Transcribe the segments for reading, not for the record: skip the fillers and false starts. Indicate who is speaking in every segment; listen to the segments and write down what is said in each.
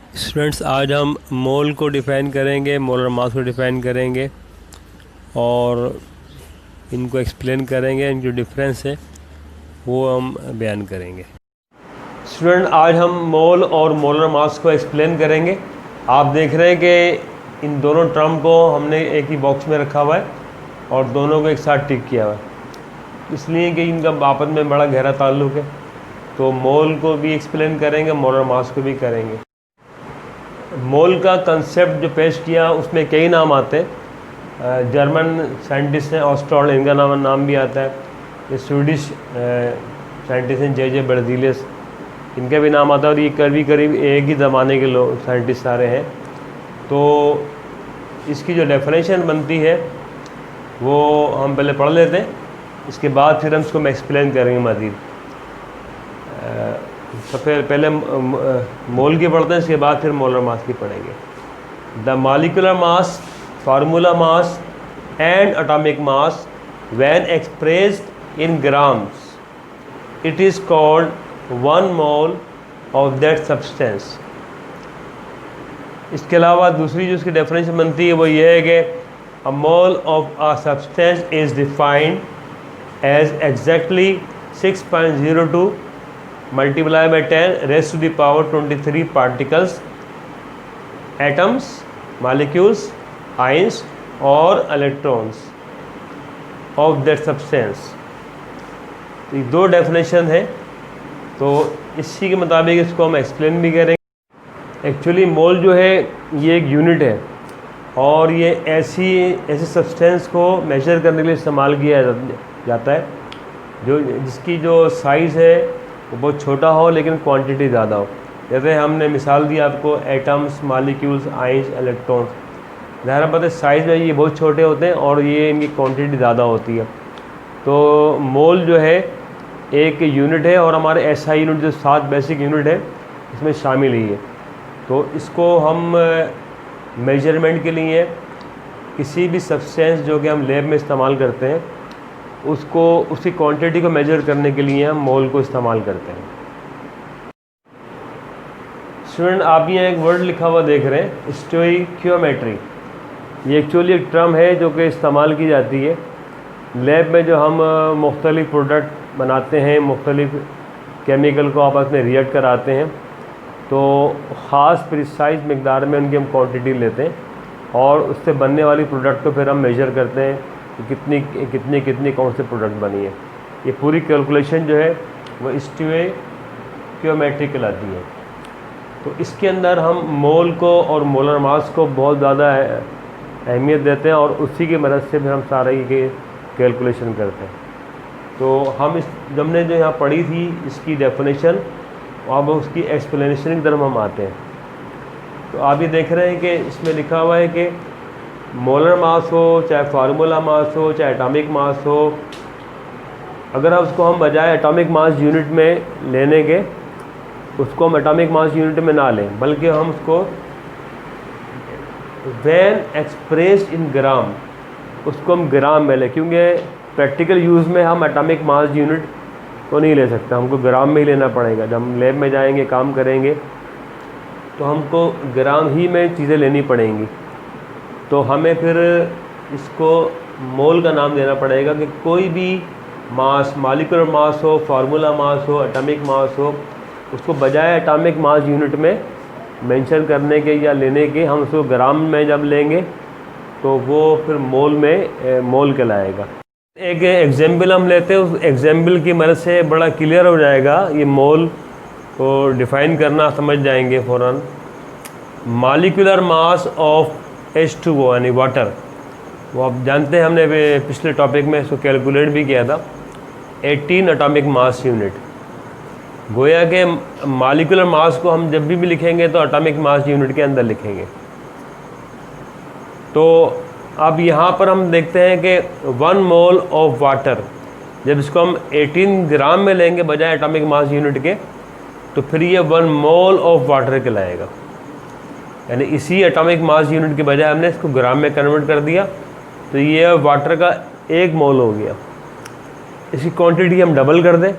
Speaker 1: Students, आज हम मोल को डिफ़ाइन करेंगे, मोलर मास को डिफ़ाइन करेंगे और इनको एक्सप्लेन करेंगे। इनकी डिफरेंस है वो हम बयान करेंगे। स्टूडेंट, आज हम मोल और मोलर मास को एक्सप्लेन करेंगे। आप देख रहे हैं कि इन दोनों टर्म को हमने एक ही बॉक्स में रखा हुआ है और दोनों को एक साथ टिक किया हुआ है, इसलिए कि इनका आपस में बड़ा गहरा ताल्लुक़ है। तो मोल को भी एक्सप्लेन करेंगे, मोलर मास को भी करेंगे। मोल का कंसेप्ट जो पेश किया उसमें कई नाम आते हैं। जर्मन साइंटिस्ट हैं ऑस्ट्रॉल, इनका नाम भी आता है। ये स्वीडिश साइंटिस्ट हैं जे बर्जीलियस, इनका भी नाम आता है। और ये करीब एक ही ज़माने के लोग साइंटिस्ट सारे हैं। तो इसकी जो डेफिनेशन बनती है वो हम पहले पढ़ लेते हैं, इसके बाद फिर हम इसको मैं एक्सप्लेन करेंगे मज़ीद। सबसे पहले मोल की पढ़ते हैं, इसके बाद फिर मोलर मास की पढ़ेंगे। The molecular mass, formula mass and atomic mass when expressed in grams, it is called 1 mole of that substance. इसके अलावा दूसरी जो इसकी डेफिनेशन बनती है वो ये है कि a mole of a substance is defined as exactly 6.02 multiplied by 10 raised to the power 23 particles, atoms, molecules, ions और electrons of that substance। तो ये दो डेफिनेशन है, तो इसी के मुताबिक इसको हम एक्सप्लेन भी करेंगे। एक्चुअली मोल जो है ये एक यूनिट है और ये ऐसी सब्सटेंस को मेजर करने के लिए इस्तेमाल किया जाता है जिसकी जो साइज़ है वो बहुत छोटा हो लेकिन क्वांटिटी ज़्यादा हो। जैसे हमने मिसाल दी आपको एटम्स, मॉलिक्यूल्स, आइंस, इलेक्ट्रॉन्स। ज़ाहिर बात है साइज़ में ये बहुत छोटे होते हैं और ये इनकी क्वांटिटी ज़्यादा होती है। तो मोल जो है एक यूनिट है और हमारे एसआई यूनिट जो 7 बेसिक यूनिट है इसमें शामिल ही है। तो इसको हम मेजरमेंट के लिए किसी भी सब्सटेंस जो कि हम लैब में इस्तेमाल करते हैं उसको उसकी क्वांटिटी को मेजर करने के लिए हम मोल को इस्तेमाल करते हैं। स्टूडेंट, आप यहाँ एक वर्ड लिखा हुआ देख रहे हैं, स्टोइकियोमेट्री। ये एक्चुअली एक टर्म है जो कि इस्तेमाल की जाती है लैब में। जो हम मुख्तलिफ़ प्रोडक्ट बनाते हैं, मुख्तलिफ़ केमिकल को आपस में रिएक्ट कराते हैं, तो ख़ास प्रिसाइज मकदार में उनकी हम क्वांटिटी लेते हैं और उससे बनने वाली प्रोडक्ट को फिर हम मेजर करते हैं कितनी कौन से प्रोडक्ट बनी है। ये पूरी कैलकुलेशन जो है वो स्टोइकियोमेट्री कहलाती है। तो इसके अंदर हम मोल को और मोलर मास को बहुत ज़्यादा अहमियत देते हैं और उसी की मदद से फिर हम सारे ये कैलकुलेशन करते हैं। तो हम हमने जो यहाँ पढ़ी थी इसकी डेफिनेशन, अब उसकी एक्सप्लेनेशन की तरफ हम आते हैं। तो आप ये देख रहे हैं कि इसमें लिखा हुआ है कि मोलर मास हो, चाहे फार्मूला मास हो, चाहे एटॉमिक मास हो, अगर उसको हम बजाय एटॉमिक मास यूनिट में लेने के उसको हम एटॉमिक मास यूनिट में ना लें, बल्कि हम उसको व्हेन एक्सप्रेस्ड इन ग्राम उसको हम ग्राम में लें, क्योंकि प्रैक्टिकल यूज़ में हम एटॉमिक मास यूनिट को नहीं ले सकते, हमको ग्राम में ही लेना पड़ेगा। जब हम लैब में जाएंगे, काम करेंगे, तो हमको ग्राम ही में चीज़ें लेनी पड़ेंगी। तो हमें फिर इसको मोल का नाम देना पड़ेगा कि कोई भी मास, मॉलिक्यूलर मास हो, फार्मूला मास हो, एटॉमिक मास हो, उसको बजाय एटॉमिक मास यूनिट में मेंशन करने के या लेने के हम उसको ग्राम में जब लेंगे तो वो फिर मोल में मोल कहलाएगा। एक एग्जाम्पल हम लेते हैं, उस एग्जाम्पल की मदद से बड़ा क्लियर हो जाएगा, ये मोल को डिफ़ाइन करना समझ जाएंगे फ़ौरन। मॉलिक्यूलर मास ऑफ H2O यानी वाटर, वो आप जानते हैं, हमने पिछले टॉपिक में इसको कैलकुलेट भी किया था, 18 एटॉमिक मास यूनिट। गोया के मॉलिक्यूलर मास को हम जब भी लिखेंगे तो एटॉमिक मास यूनिट के अंदर लिखेंगे। तो अब यहाँ पर हम देखते हैं कि 1 मोल ऑफ वाटर, जब इसको हम 18 ग्राम में लेंगे बजाय एटॉमिक मास यूनिट के, तो फिर ये 1 मोल ऑफ वाटर कहलाएगा। यानी इसी एटॉमिक मास यूनिट के बजाय हमने इसको ग्राम में कन्वर्ट कर दिया, तो ये वाटर का 1 मोल हो गया। इसकी क्वांटिटी हम डबल कर दें,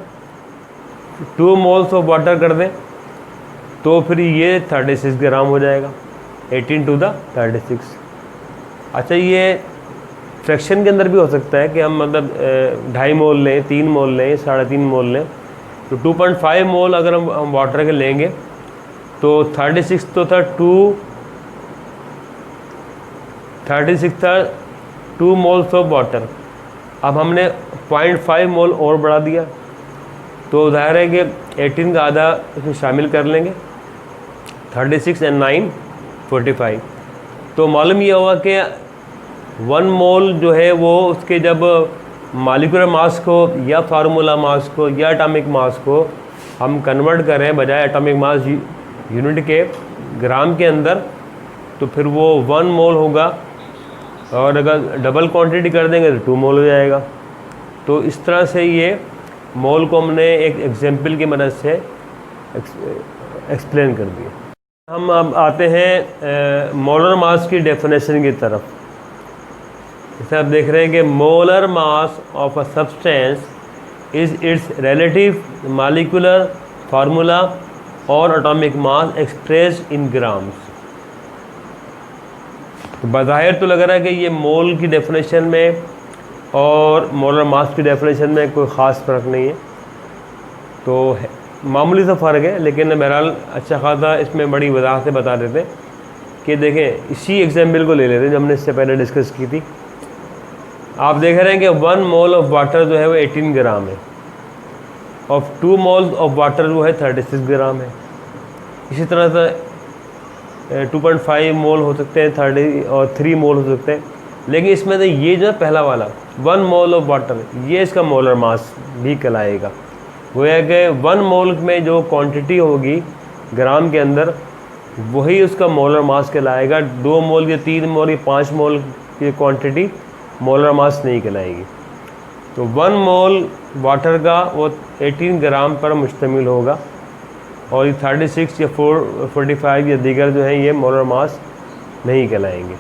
Speaker 1: 2 मोल्स ऑफ वाटर कर दें, तो फिर ये 36 ग्राम हो जाएगा, 18 टू द 36। अच्छा, ये फ्रैक्शन के अंदर भी हो सकता है कि हम मतलब 2.5 मोल लें, 3 मोल लें, 3.5 मोल लें। तो 2.5 मोल अगर हम वाटर के लेंगे तो 36 तो था 36 था 2 मोल्स ऑफ वाटर। अब हमने 0.5 मोल और बढ़ा दिया, तो ज़ाहिर है कि 18 का आधा इसमें शामिल कर लेंगे, 36 एंड 9 45। तो मालूम ये हुआ कि 1 मोल जो है वो उसके जब मॉलिक्यूलर मास को या फार्मूला मास को या एटॉमिक मास को हम कन्वर्ट करें बजाय एटॉमिक मास यूनिट के ग्राम के अंदर, तो फिर वो 1 मोल होगा, और अगर डबल क्वांटिटी कर देंगे तो 2 मोल हो जाएगा। तो इस तरह से ये मोल को हमने एक एग्जाम्पल की मदद से एक्सप्लेन कर दिया। हम अब आते हैं मोलर मास की डेफिनेशन की तरफ। जैसे आप देख रहे हैं कि molar mass of a substance is its relative molecular formula और atomic mass expressed in grams. तो बज़ाहिर तो लग रहा है कि ये मोल की डेफिनेशन में और मोलर मास की डेफिनेशन में कोई ख़ास फ़र्क नहीं है, तो मामूली सा फ़र्क है, लेकिन बहरहाल अच्छा खासा इसमें बड़ी वजाहत से बता देते कि देखें, इसी एग्जाम्पल को ले लेते हैं जो हमने इससे पहले डिस्कस की थी। आप देख रहे हैं कि 1 मोल ऑफ वाटर जो है वो 18 ग्राम है, और 2 मोल ऑफ वाटर जो है 36 ग्राम है। इसी तरह से 2.5 मोल हो सकते हैं, 30 और 3 मोल हो सकते हैं। लेकिन इसमें तो ये जो पहला वाला 1 मोल ऑफ वाटर, ये इसका मोलर मास भी कहलाएगा। वो है कि 1 मोल में जो क्वांटिटी होगी ग्राम के अंदर, वही उसका मोलर मास कहलाएगा। 2 मोल या 3 मोल या 5 मोल की क्वांटिटी मोलर मास नहीं कहलाएगी। तो 1 मोल वाटर का वो 18 ग्राम पर मुश्तमिल होगा, और ये 36 या 45 या दीगर जो है ये मोलर मास नहीं कहलाएंगे।